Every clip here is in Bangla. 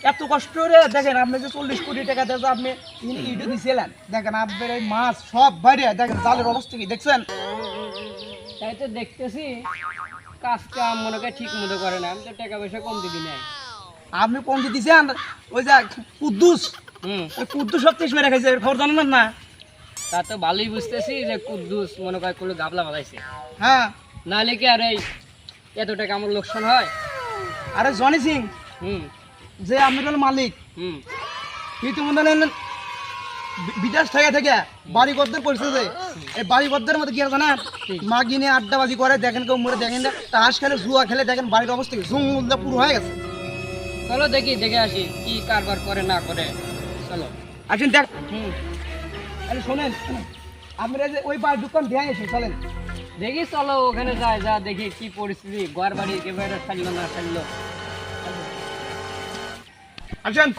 এত কষ্ট রে দেখেন আপনি যে 40 কোটি টাকা দিয়ে আপনি ইডো দিছিলেন দেখেন আপনার এই মাছ সব বাইরে দেখেন জালের অবস্থা কি দেখছেন তাই তো দেখতেছি কাজটা মনে করে ঠিক মতো করে না আমি তো টাকা পয়সা কম দিবি না আপনি কোন দিছেন ওই যে কুদ্দুস ওই কুদ্দুস সব তেজ মেরে খাইছে খবর জানেন না তা তো ভালোই বুঝতেছি যে কুদ্দুস মনে করে কোনো গাবলা বাজাইছে হ্যাঁ নাহলে কি আর এই এত টাকা আমার লোকসান হয় আরে জনি সিং হুম যে আপনার মালিক হুম কিন্তু মনে হয় বিদেশ থেকে বাড়ি গদ্দের করছে যে এই বাড়ি গদ্দের মধ্যে কি আছে না মাগিনে আড্ডাবাজি করে দেখেন কেউ মরে দেখেন না তাস খেলে জুয়া খেলে দেখেন বাড়ির অবস্থা কি ঝুম পুরো হয়ে গেছে চলো দেখে আসি কি কারবার করে না করে চলো আসেন দেখ হুম আরে শোনেন আমরা যে ওই বাড়ির দোকান দিয়ে এসে চলেন দেখি চলো ওখানে যাই যা দেখি কি পরিস্থিতি ঘর বাড়ি একেবারে ছাড়লো না ছাড়লো আসেন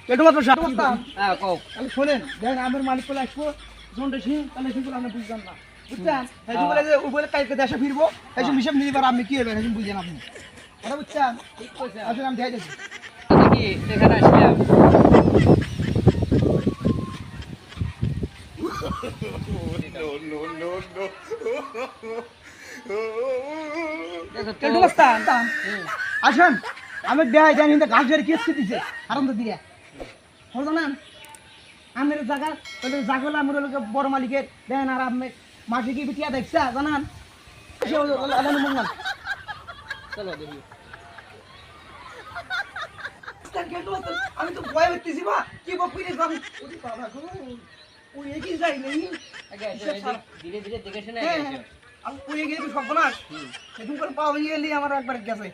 কেটে মাত্র হ্যাঁ কও তাহলে শোনেন দেখেন আমার মালিক বলে আসবো জনটা সিং তাহলে সেগুলো আপনি বুঝবেন না বুঝছেন এই বলে যে ওই বলে কালকে দেশে ফিরবো এই হিসাব নিয়ে এবার আপনি কি হবে এখন বুঝছেন আপনি কথা বুঝছেন ঠিক কইছে আসলে আমি দেখাই যাচ্ছি দেখি এখানে আসলাম কেটে বস্তা আসেন আমি দেখাই জানি না গাছ ধরে কেসকে দিছে আনন্দ দিয়ে হলো না আমের জায়গা ওই জায়গাগুলো আমার লোক বড় মালিকের দেন আর আপনি মাঠে কি বিটিয়া দেখছে জানান মঙ্গল চলো দেখি আমি তো ভয় হইতেছি বা কি বকুই যাবো ওরে বাবা গো ওই এগিয়ে যাই নাই আগে ধীরে ধীরে দেখে শুনে আমি পুড়ে গিয়ে সব না সেদিন করে পাওয়া গেলি আমার একবার গেছে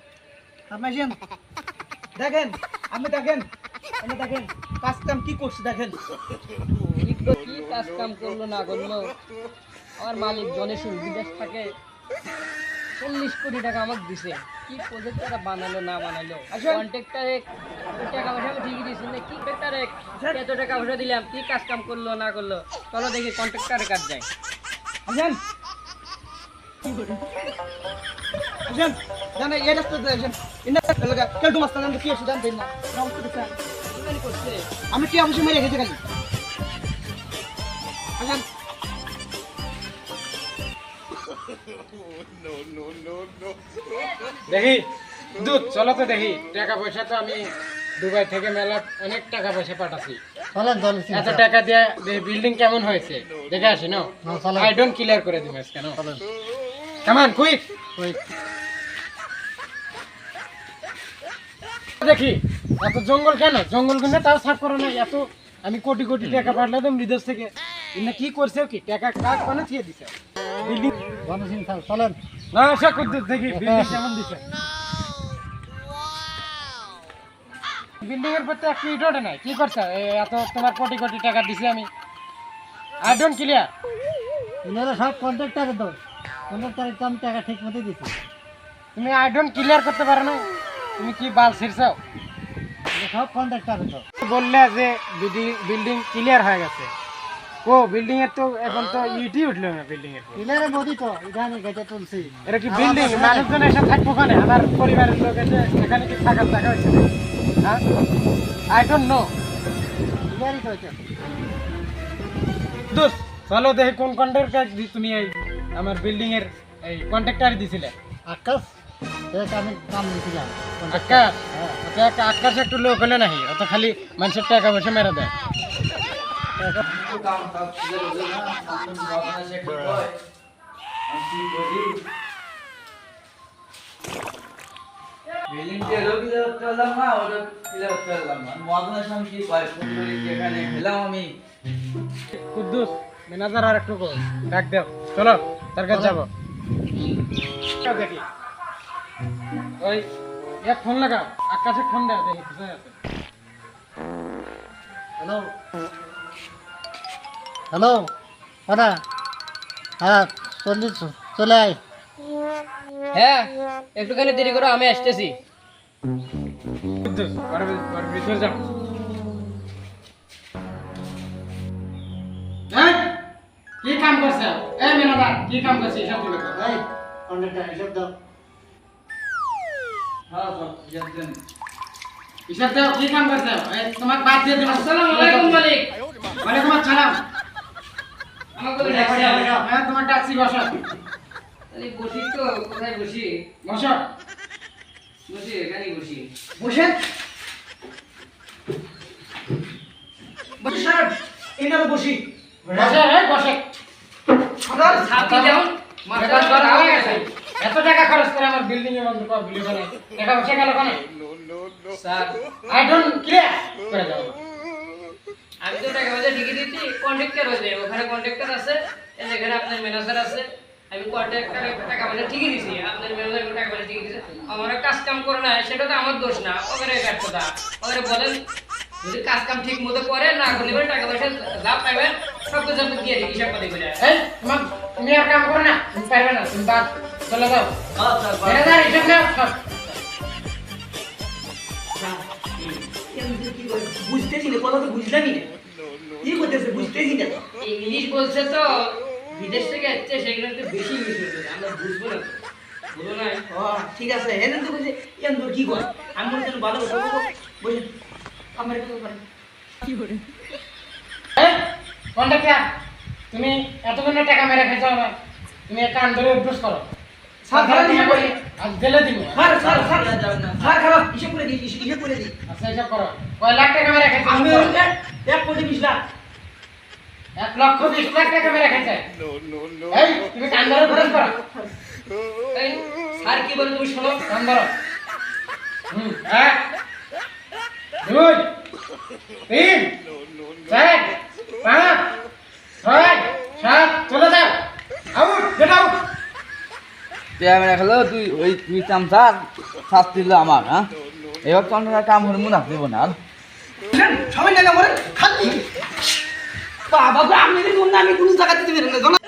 আপনি আসেন দেখেন আপনি দেখেন আপনি দেখেন কাজ কাম কি করছি দেখেন কি কাজ কাম করলো না করলো আমার মালিক জনের সিং বিদেশ থাকে 40 কোটি টাকা আমাকে দিছে কি প্রজেক্ট টাকা বানালো না বানালো কন্ট্রাক্টরে টাকা পয়সা আমি ঠিকই দিয়েছি না কি কন্ট্রাক্টরে এত টাকা পয়সা দিলাম কি কাজ কাম করলো না করলো চলো দেখি কন্ট্রাক্টরে কাজ যায় আসেন আসেন জানা এই রাস্তা দিয়ে আসেন ইন্না লাগা কেউ তো মাস্তা জানতে কি আছে জানতেন না রাউন্ড করতে কি করছে আমি কি অবশ্যই মেরে গেছে খালি আসেন দেখি দুধ চলো তো দেখি টাকা পয়সা তো আমি দুবাই থেকে মেলা অনেক টাকা পয়সা পাঠাচ্ছি এত টাকা দিয়ে বিল্ডিং কেমন হয়েছে দেখে আসি না আই ডোন্ট ক্লিয়ার করে দিবে কেন কেমন কুইক দেখি এত জঙ্গল কেন জঙ্গল কিন্তু তাও সাফ করো না এত আমি কোটি কোটি টাকা পাঠালাম বিদেশ থেকে ইন্না কি করছে কি টাকা কাক মানে দিয়ে দিছে বিল্ডিং চলেন না আশা করতে দেখি বিল্ডিং কেমন দিছে বিল্ডিং এর প্রতি এক মিনিট ওঠে নাই কি করছে এত তোমার কোটি কোটি টাকা দিছি আমি আই ডোন্ট ক্লিয়ার এনারা সব কন্ট্রাক্টারে তো কন্ট্রাক্টারে কম টাকা ঠিক মতো দিচ্ছে তুমি আই ডোন্ট ক্লিয়ার করতে পারো না তুমি কি বাল ছিড়ছাও সব কন্ট্রাক্টারে তো বললে যে বিল্ডিং ক্লিয়ার হয়ে গেছে ও বিল্ডিং এর তো এখন তো ইটি উঠলো না বিল্ডিং এর এনারা নদী তো এখানে গেটে তুলছি এটা কি বিল্ডিং মানুষজন এসে থাকবো ওখানে আমার পরিবারের লোক এসে এখানে কি থাকার জায়গা হয়েছে হ্যাঁ আই ডোন্ট নো ক্লিয়ারই তো হয়েছে দোস্ত চলো দেখি কোন কন্ট্রাক্টর তুমি এই আমার বিল্ডিং এর এই কন্ট্রাক্টর দিছিলে আকাশ দেখ আমি কাম দিছিলাম আকাশ আচ্ছা আকাশ একটু লোক হলে নাহি অত খালি মানুষের টাকা পয়সা মেরে দেয় কুদ্দুস ম্যানেজার আর একটু ডাক দেও চলো তার কাছে যাবো দেখি ওই এক ফোন লাগাও আকাশে ফোন দেয় দেখি কোথায় আছে হ্যালো হ্যালো দাদা হ্যাঁ চলে আয় হ্যাঁ একটুখানি দেরি করো আমি আসতেছি কুদ্দুস ঘরের ভিতরে যাও কি কাম করছে এই ম্যানেজার কি কাম করছে সব দিবে এই কন্ট্রাক্টার হিসাব দাও হিসাব দাও, কি কাম করতে তোমাকে বাদ দিয়ে দেবো। আসসালামু আলাইকুম মালিক। ওয়ালাইকুম আসসালাম। আমাকে ডাকছে। হ্যাঁ তোমার ডাকছি, বসো তাহলে বসি তো, কোথায় বসি? বসো। বসি, এখানে বসি। বসেন বসে সাহেব এনারও বসি বসে বসে। সদর ছাতি যেমন মাথা গরম হয়ে গেছে। এত টাকা খরচ করে আমার বিল্ডিং এর মধ্যে পাবলিক বানাই, টাকা বসে গেল কেন? স্যার, আই ডোন্ট ক্লিয়ার করে দাও। আমি তো টাকা পয়সা ঠিকই দিচ্ছি, কন্ট্রাক্টর হয়েছে, ওখানে কন্ট্রাক্টর আছে, এখানে আপনার ম্যানেজার আছে। আমি কন্ট্রাক্টরে টাকা পয়সা ঠিকই দিছি, আপনার ম্যানেজার টাকা পয়সা ঠিকই দিছে। আমার কাজ কাম করে না, সেটা তো আমার দোষ না, ওখানে ব্যর্থতা। ওখানে বলেন যদি কাজ কাম ঠিক মতো করে না করলে পরে টাকা পয়সা যা পাইবেন সব কিছু আপনি দিয়ে দিই, হিসাব পাতি করে। এই তোমার, তুমি আর কাম করো না, তুমি পারবে না, তুমি বাদ চলে যাও। ম্যানেজার হিসাব নাও সব। বুঝতেছি না, কথা তো বুঝলামই না, কি করতেছে বুঝতেছি না। ইংলিশ বলছে তো, বিদেশ থেকে আসছে, সেগুলো একটু বেশি ইংলিশ বলছে, আমরা বুঝবো না তো। বুঝো না? ও ঠিক আছে, হেন তো বলছে এন তোর কি কর, আমি মনে হচ্ছে ভালো কথা বলবো। বলছেন আমার কথা পারেন এই কন্ট্রাক্টর, তুমি এতগুলো টাকা মেরে খেয়েছো আমার, তুমি এক কান ধরে অভ্যাস করো। স্যার, খারাপ হিসাব করে। আজ গেলে দিব। স্যার স্যার স্যার স্যার খারাপ হিসেব করে দিই, হিসেব করে দিই। আচ্ছা হিসাব করো, কয় লাখ টাকা মেরে খেয়েছো? আমি 1,20,00,000 1,20,00,000 টাকা মেরে খেয়েছে। এই তুমি কান ধরে অভ্যাস করো। এই, স্যার কি বলে তুমি শোনো। কান ধরো। এক, দুই, তিন, চার, পাঁচ, ছয়, সাত, চলে যাও। Out, get out. ক্যামেরা খেলো তুই ওই তুই চামচার শাস্তি দিল আমার হ্যাঁ এবার তো আমরা কাম হলে মনে রাখতে না আর সবাই না মরে খালি বাবা গো, আপনি যদি আমি কোনো জায়গাতে দিবেন না জানা